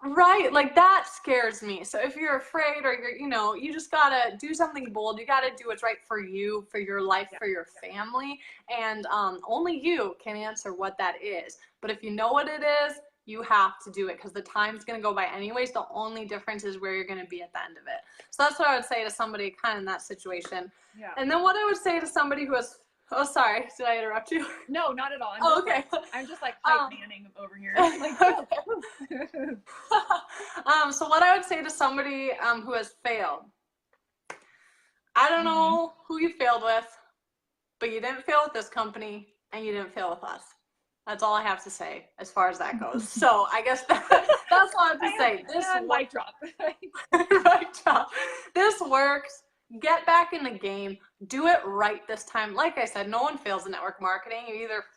Right, like that scares me. So if you're afraid, or you just gotta do something bold. You gotta do what's right for you, for your life, for your family, and only you can answer what that is. But if you know what it is, you have to do it, because the time's going to go by anyways. The only difference is where you're going to be at the end of it. So that's what I would say to somebody kind of in that situation. Yeah. And then what I would say to somebody who has, oh, sorry, did I interrupt you? No, not at all. I'm just like hype manning over here. So what I would say to somebody who has failed, I don't know who you failed with, but you didn't fail with this company and you didn't fail with us. That's all I have to say as far as that goes. So I guess that's all I have to say. This mic drop. Mic drop. This works. get back in the game, do it right this time. Like I said, no one fails in network marketing.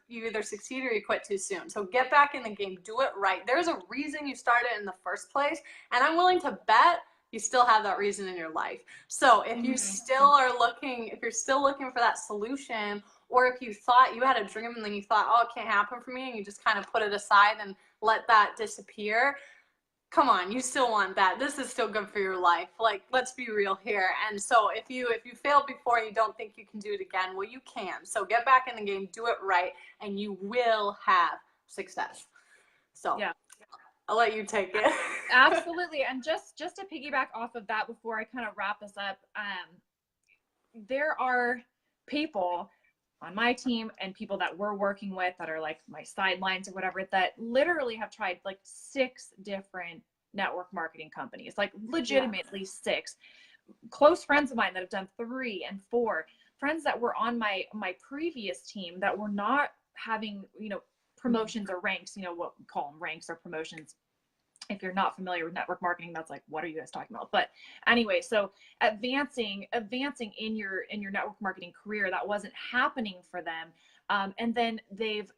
You either succeed or you quit too soon. So get back in the game, do it right. There's a reason you started in the first place, and I'm willing to bet you still have that reason in your life. So if you still are looking, if you're still looking for that solution, or if you thought you had a dream and then you thought, oh, it can't happen for me, and you just kind of put it aside and let that disappear, come on, you still want that. This is still good for your life. Like, let's be real here. And so if you failed before and you don't think you can do it again, well, you can. So get back in the game, do it right, and you will have success. So yeah, I'll let you take it. Absolutely. And just to piggyback off of that before I kind of wrap this up, there are people on my team and people that we're working with that are like my sidelines or whatever, that literally have tried like 6 different network marketing companies, like legitimately 6. Close friends of mine that have done 3 and 4, friends that were on my previous team that were not having, you know, promotions or ranks, you know, what we call them, ranks or promotions. If you're not familiar with network marketing, that's like, what are you guys talking about? But anyway, so advancing in your network marketing career, that wasn't happening for them. And then they've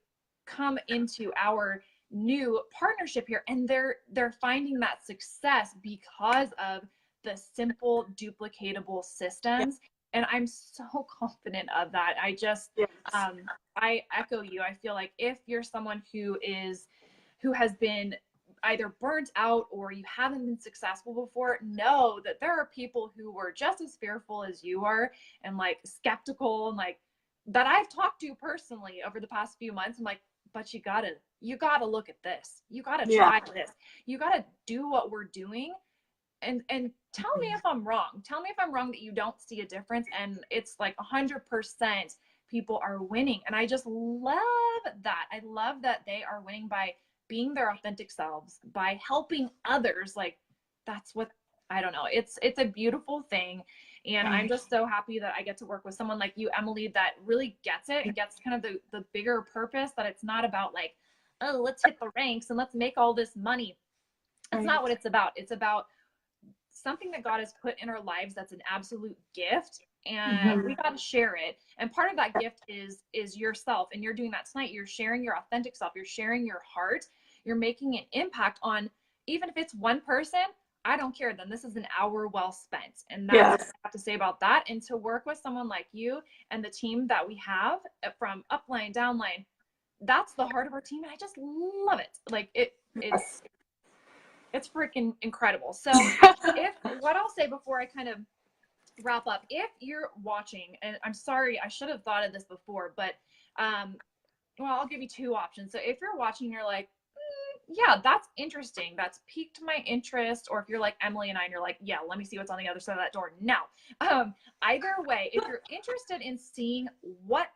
come into our new partnership here, and they're finding that success because of the simple duplicatable systems. And I'm so confident of that. I just, I echo you. I feel like if you're someone who has been either burnt out or you haven't been successful before, know that there are people who were just as fearful as you are and like skeptical and like that I've talked to personally over the past few months. I'm like, but you gotta look at this. You gotta try this. You gotta do what we're doing and tell me if I'm wrong. Tell me if I'm wrong that you don't see a difference. And it's like 100% people are winning. And I just love that. I love that they are winning by being their authentic selves, by helping others. Like, that's what, I don't know. It's a beautiful thing. And I'm just so happy that I get to work with someone like you, Emily, that really gets it and gets kind of the bigger purpose, that it's not about like, oh, let's hit the ranks and let's make all this money. That's not what it's about. It's about something that God has put in our lives that's an absolute gift, and we got to share it. And part of that gift is yourself, and you're doing that tonight. You're sharing your authentic self. You're sharing your heart. You're making an impact on, even if it's one person, I don't care. Then this is an hour well spent. And that's what I have to say about that. And to work with someone like you and the team that we have from upline, downline, that's the heart of our team. And I just love it. Like it's freaking incredible. So what I'll say before I kind of wrap up, if you're watching, and I'm sorry, I should have thought of this before, but well, I'll give you 2 options. So if you're watching, you're like, yeah, that's interesting, that's piqued my interest. Or if you're like Emily and I, and you're like, yeah, let me see what's on the other side of that door now. Either way, if you're interested in seeing what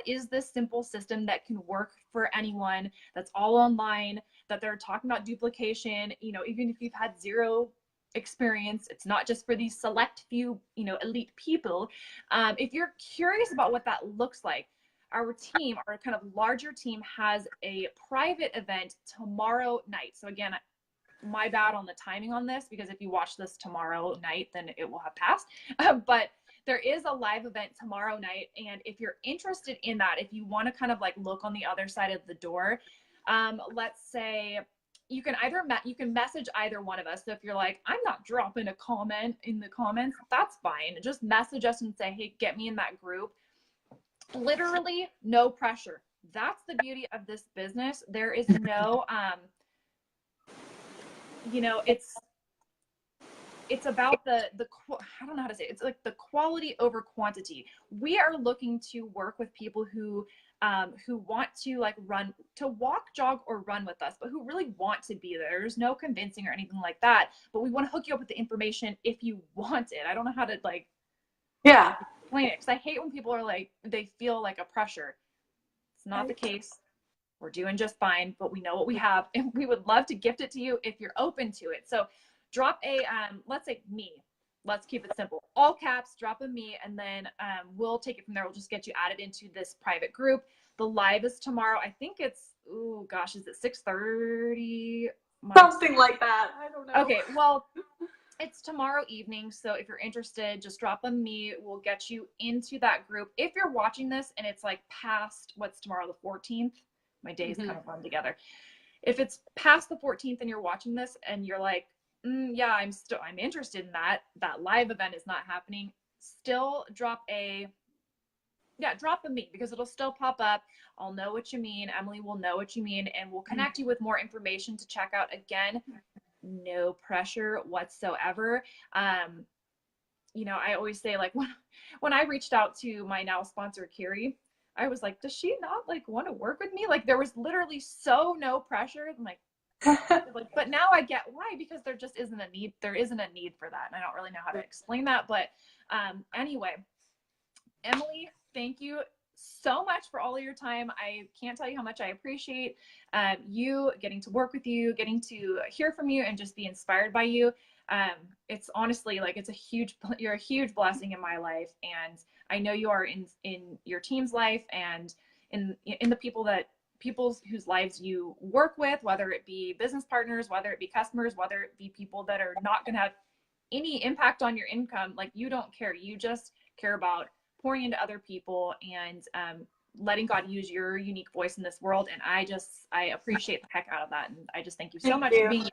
is this simple system that can work for anyone, that's all online, that they're talking about duplication, you know, even if you've had 0 experience, it's not just for these select few, you know, elite people. If you're curious about what that looks like, our team, our kind of larger team, has a private event tomorrow night. So again, my bad on the timing on this, because if you watch this tomorrow night, then it will have passed. But there is a live event tomorrow night. And if you're interested in that, if you want to kind of like look on the other side of the door, let's say you can message either one of us. So if you're like, I'm not dropping a comment in the comments, that's fine. Just message us and say, hey, get me in that group. Literally no pressure. That's the beauty of this business. There is no, you know, it's about the I don't know how to say it. It's like the quality over quantity. We are looking to work with people who want to like walk, jog, or run with us, but who really want to be there. There's no convincing or anything like that, but we want to hook you up with the information if you want it. I don't know how to like explain it, because I hate when people are like, they feel like a pressure. It's not the case. We're doing just fine, but we know what we have, and we would love to gift it to you if you're open to it. So drop a, let's say me, let's keep it simple, all caps, drop a me, and then we'll take it from there. We'll just get you added into this private group. The live is tomorrow. I think it's, oh gosh, is it 6:30? Something like that. I don't know. Okay, well, it's tomorrow evening. So if you're interested, just drop a me. We'll get you into that group. If you're watching this and it's like past, what's tomorrow, the 14th? My days kind of run together. If it's past the 14th and you're watching this and you're like, yeah, I'm interested in that live event is not happening, still drop a me, because it'll still pop up. I'll know what you mean. Emily will know what you mean, and we'll connect you with more information to check out. Again, no pressure whatsoever. I always say, like, when I reached out to my now sponsor, Carrie, I was like, does she not like want to work with me? Like, there was literally no pressure. I'm like, but now I get why, because there just isn't a need. There isn't a need for that. And I don't really know how to explain that. But anyway, Emily, thank you so much for all of your time. I can't tell you how much I appreciate you, getting to work with you, getting to hear from you, and just be inspired by you. It's honestly like you're a huge blessing in my life, and I know you are in your team's life, and in the people whose lives you work with, whether it be business partners, whether it be customers, whether it be people that are not going to have any impact on your income. Like, you don't care. You just care about pouring into other people and letting God use your unique voice in this world. And I appreciate the heck out of that. And I just thank you so much for being here.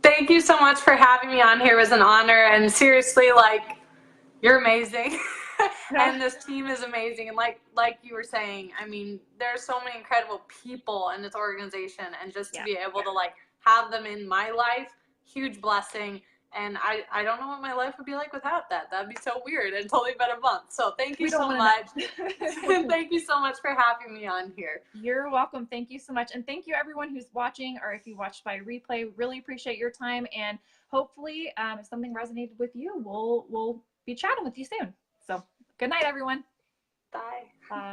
Thank you so much for having me on here. It was an honor. And seriously, like, you're amazing. And this team is amazing. And like you were saying, I mean, there's so many incredible people in this organization, and just to be able to like have them in my life, huge blessing. And I don't know what my life would be like without that. That'd be so weird until we've been a month. So thank you so much. Thank you so much for having me on here. You're welcome. Thank you so much. And thank you everyone who's watching, or if you watched by replay. Really appreciate your time. And hopefully if something resonated with you, we'll be chatting with you soon. So good night, everyone. Bye. Bye.